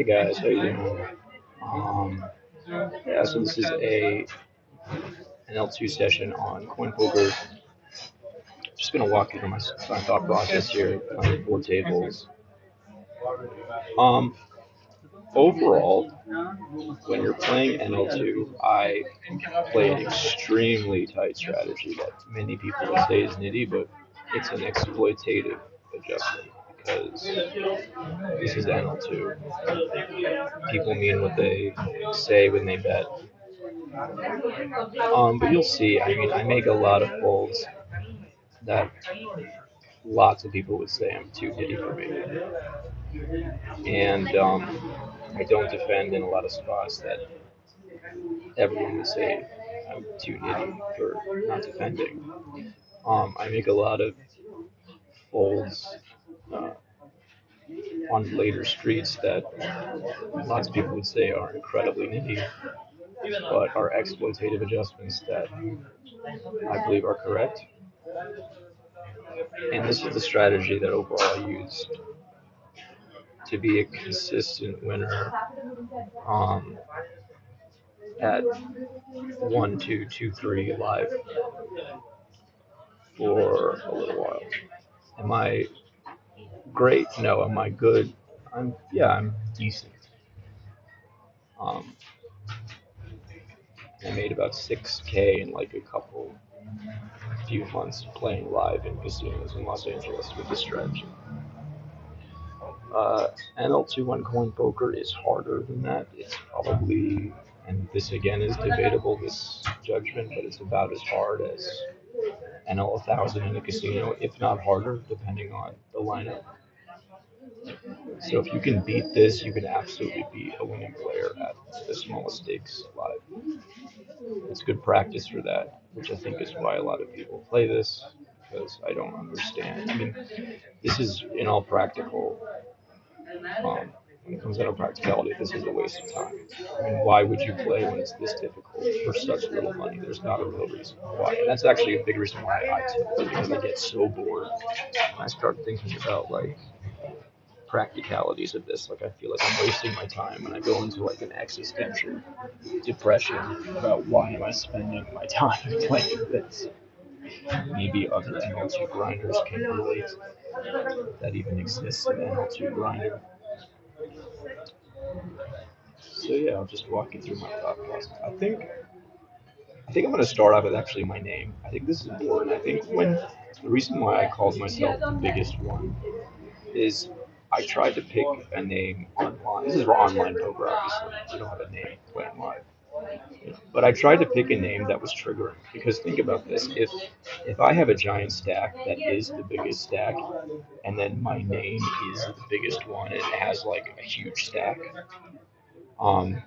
Hey guys, how you doing? Um, yeah, so this is an L2 session on coin poker. Just gonna walk you through my thought process here, playing four tables. Um, Overall, when you're playing NL2, I play an extremely tight strategy that many people would say is nitty, but it's an exploitative adjustment because this is NL2. People mean what they say when they bet. But you'll see. I mean, I make a lot of folds that lots of people would say I'm too nitty for me, and I don't defend in a lot of spots that everyone would say I'm too nitty for not defending. I make a lot of folds uh, on later streets that lots of people would say are incredibly nitty, but are exploitative adjustments that I believe are correct. And this is the strategy that overall I use to be a consistent winner um, at 1, 2, 2, 3 live for a little while. Am I great? No. Am I good? I'm decent. Um, I made about 6K in like a few months playing live in casinos in Los Angeles with this strategy. NL2 on coin poker is harder than that. It's probably, and this again is debatable, this judgment, but it's about as hard as NL 1000 in a casino, if not harder, depending on the lineup. So if you can beat this, you can absolutely be a winning player at the smallest stakes live. It's good practice for that, which I think is why a lot of people play this, because I don't understand. I mean, this is in all practical when it comes down to practicality, this is a waste of time. I mean, why would you play when it's this difficult for such little money? There's not a real reason why. And that's actually a big reason why I tilt, because I get so bored. And I start thinking about like practicalities of this. Like I feel like I'm wasting my time, and I go into like an existential depression about why am I spending my time playing this. Maybe other NL2 grinders can relate. That even exists in NL2 grinder. So yeah, I'll just walk you through my thought process. I think I'm going to start off with actually my name. I think this is important. I think when the reason why I called myself the biggest one is I tried to pick a name online. This is for online poker, obviously. We don't have a name playing live. But I tried to pick a name that was triggering because think about this: if I have a giant stack that is the biggest stack, and then my name is the biggest one, and it has like a huge stack, um,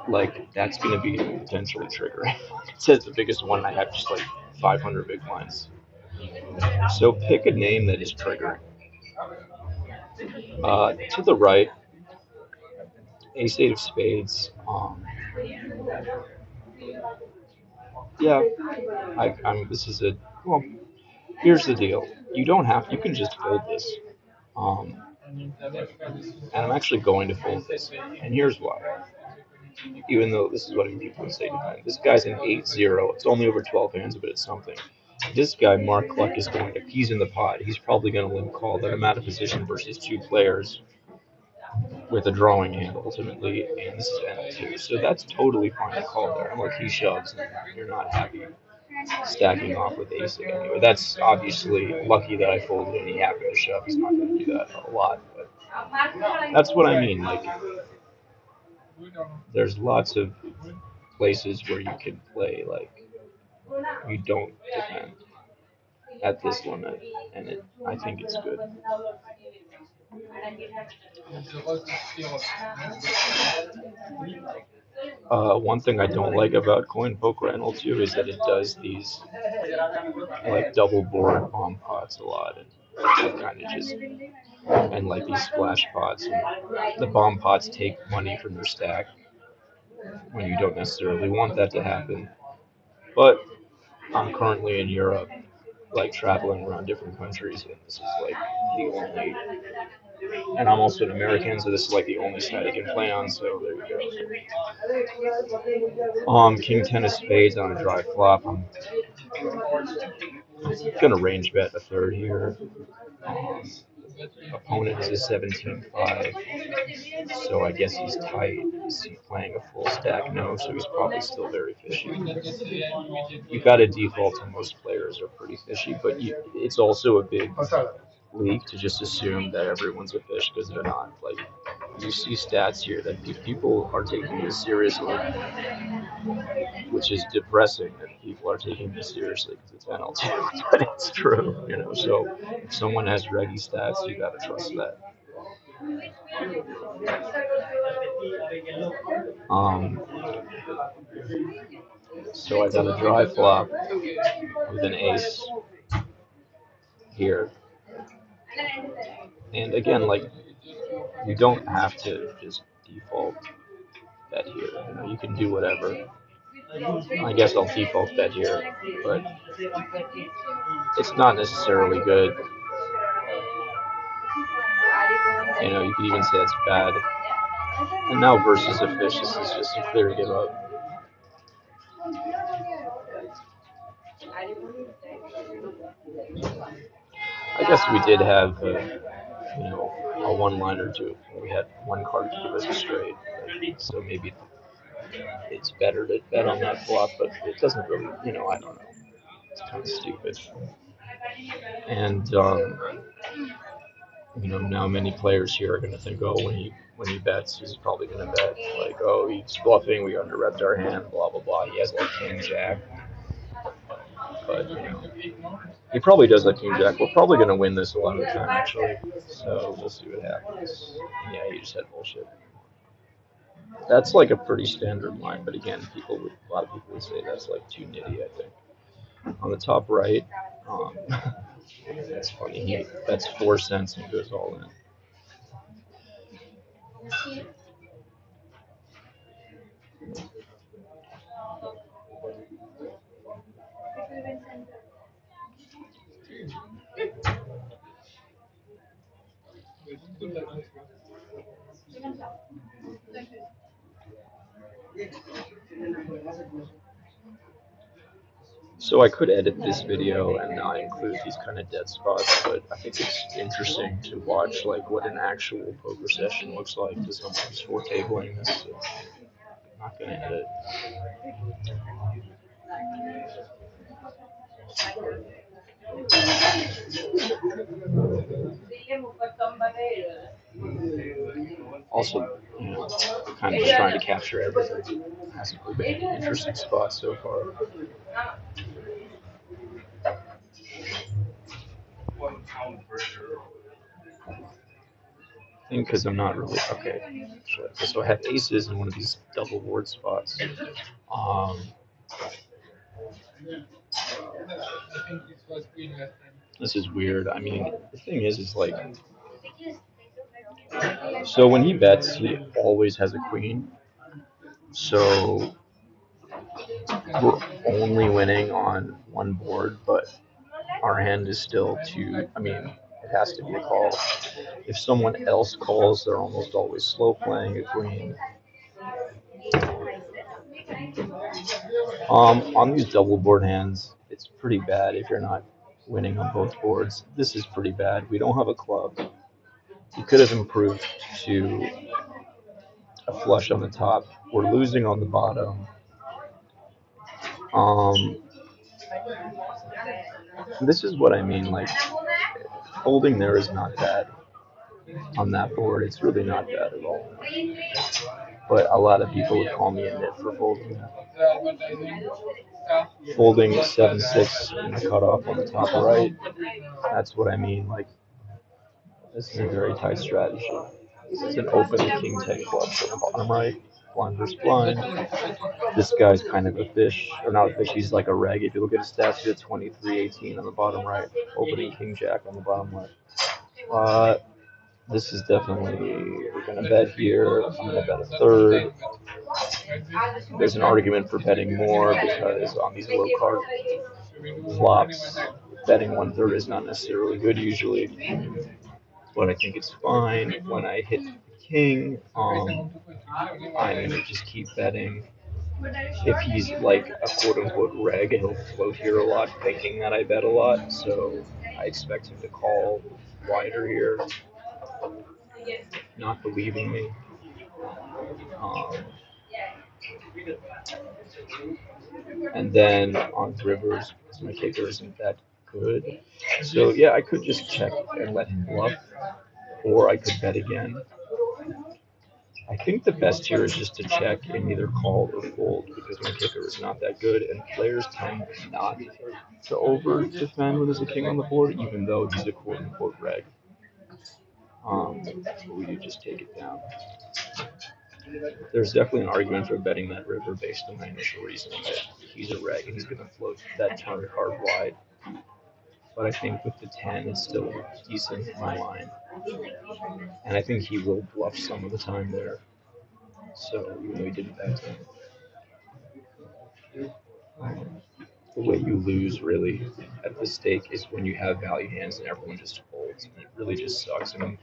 like that's gonna be potentially triggering. It says the biggest one, and I have just like 500 big blinds. So pick a name that is triggering. To the right, Ace Eight of Spades. Yeah, I'm. This is a well. Here's the deal. You don't have. You can just fold this. Um, and I'm actually going to fold this. And here's why. Even though this is what people would say defend. This guy's an 8-0. It's only over 12 hands, but it's something. This guy, Mark Cluck, is going to. He's in the pot. He's probably going to limp call, but I'm out of position versus two players with a drawing hand ultimately, and this is NL2. So that's totally fine to call there. Like he shoves, and you're not happy stacking off with ace anyway. That's obviously lucky that I folded and he happened to shove. He's not going to do that a lot, but that's what I mean. Like, there's lots of places where you can play like you don't defend at this limit, and I think it's good. One thing I don't like about Coin Poker NL2 is that it does these like double board bomb pots a lot, and kind of just and like these splash pots. And the bomb pots take money from your stack when you don't necessarily want that to happen. But I'm currently in Europe, like traveling around different countries, and this is like the only And I'm also an American, so this is like the only side I can play on. So there you go. King ten of spades on a dry flop. I'm gonna range bet a third here. Um, Opponent is a 17-5, so I guess he's tight. Is he playing a full stack? No, so he's probably still very fishy. You got to default to most players are pretty fishy, but it's also a big league to just assume that everyone's a fish because they're not. Like, you see stats here that people are taking this seriously, which is depressing that people are taking this seriously because it's NL2, but it's true, you know. So if someone has reggy stats, you gotta trust that. Um, so I got a dry flop with an ace here, and again, like, you don't have to just default bet here. You know, you can do whatever. I guess I'll default bet here, but it's not necessarily good. You know, you could even say it's bad. And now versus a fish, this is just a clear give up. I guess we did have, you know, a one-liner too. We had one card to give us a straight, so maybe it's better to bet on that flop, but it doesn't really, you know, I don't know. It's kind of stupid. And you know, now many players here are going to think, oh, when he bets, he's probably going to bet like, oh, he's bluffing. We under-repped our hand, blah blah blah. He has like king jack, but you know, he probably does like king jack. We're probably going to win this a lot of the time, actually. So we'll see what happens. Yeah, he just had bullshit. That's like a pretty standard line, but again, a lot of people would say that's like too nitty. I think. On the top right, that's funny. He bets 4 cents and goes all in. So I could edit this video and not include these kind of dead spots, but I think it's interesting to watch like what an actual poker session looks like to someone who's for tabling this. So I'm not gonna edit. Also, you know, kind of just trying to capture everything. Hasn't really been an interesting spot so far. I think because I'm not really okay. So I have aces in one of these double board spots. This is weird. I mean, the thing is like, so when he bets, he always has a queen. So we're only winning on one board, but our hand is still too. I mean, it has to be a call. If someone else calls, they're almost always slow playing a queen. On these double board hands, it's pretty bad if you're not winning on both boards. This is pretty bad. We don't have a club. He could have improved to a flush on the top. We're losing on the bottom. This is what I mean. Like, folding there is not bad on that board. It's really not bad at all. But a lot of people would call me a nit for folding that. Folding 7-6 in the cutoff on the top right. That's what I mean. Like, this is a very tight strategy. This is an open king 10 clubs on the bottom right. Blind versus blind. This guy's kind of a fish, or not a fish, he's like a reg. If you look at his stats, he's at 23-18 on the bottom right. Opening king jack on the bottom left. This is definitely, we're going to bet here. I'm going to bet a third. There's an argument for betting more because on these low card flops, betting 1/3 is not necessarily good usually. but I think it's fine. When I hit the king, I'm gonna just keep betting. If he's like a quote unquote reg, he'll float here a lot, thinking that I bet a lot. So I expect him to call wider here, not believing me. Um, and then on rivers, because my kicker isn't that good. So yeah, I could just check and let him bluff, or I could bet again. I think the best here is just to check and either call or fold because my kicker is not that good, and players tend not to over defend when there's a king on the board, even though he's a quote unquote reg. We do just take it down. There's definitely an argument for betting that river based on my initial reasoning that he's a reg and he's going to float that turn card wide. But I think with the 10, it's still decent in my line. And I think he will bluff some of the time there. So even though he didn't bet 10. The way you lose really at the stake is when you have value hands and everyone just folds. And it really just sucks. I mean,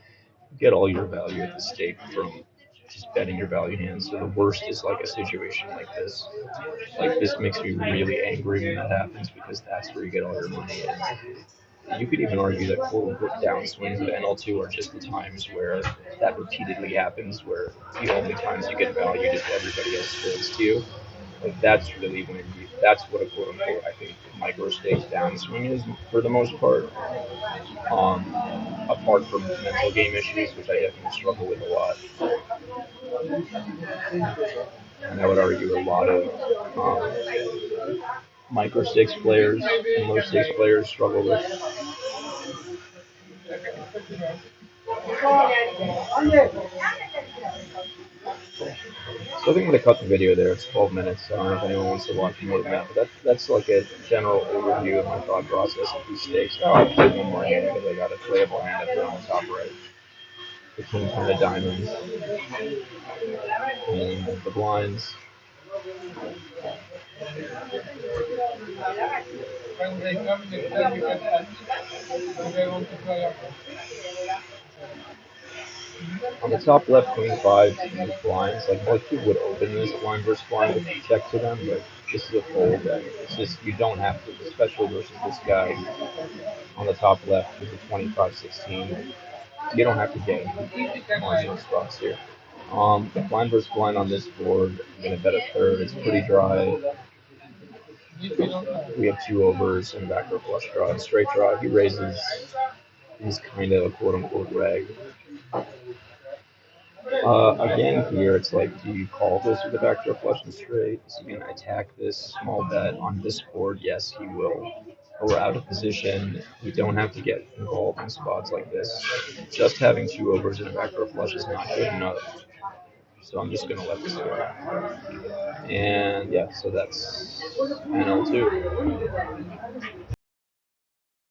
you get all your value at the stake from just betting your value hands. So the worst is like a situation like this. Like this makes me really angry when that happens because that's where you get all your money. And you could even argue that quote unquote downswings of NL2 are just the times where that repeatedly happens, where the only times you get value is everybody else folds to you. Like that's really when that's what a quote unquote I think micro stakes downswing is for the most part. Apart from mental game issues, which I definitely struggle with a lot, and I would argue a lot of micro stakes players and low stakes players struggle with. So I think I'm gonna cut the video there. It's 12 minutes. I don't know if anyone wants to watch more than that, but that's like a general overview of my thought process of these stakes. Oh, I played one more hand because I got a playable hand up there on the top right. The king kind of diamonds and the blinds. On the top left, queen five and blinds. Like most people would open this blind versus blind with check to them, but this is a fold. And it's just you don't have to, especially versus this guy on the top left with a 25-16. You don't have to gain marginal spots here. Blind versus blind on this board. I'm gonna bet a third. It's pretty dry. We have two overs and a backdoor flush draw and straight draw. He raises. He's kind of a quote unquote reg. Again, here it's like, do you call this with a backdoor flush and straight? Is he gonna attack this small bet on this board? Yes, he will. We're out of position. We don't have to get involved in spots like this. Just having two overs and a backdoor flush is not good enough. So I'm just gonna let this go. And yeah, so that's NL2.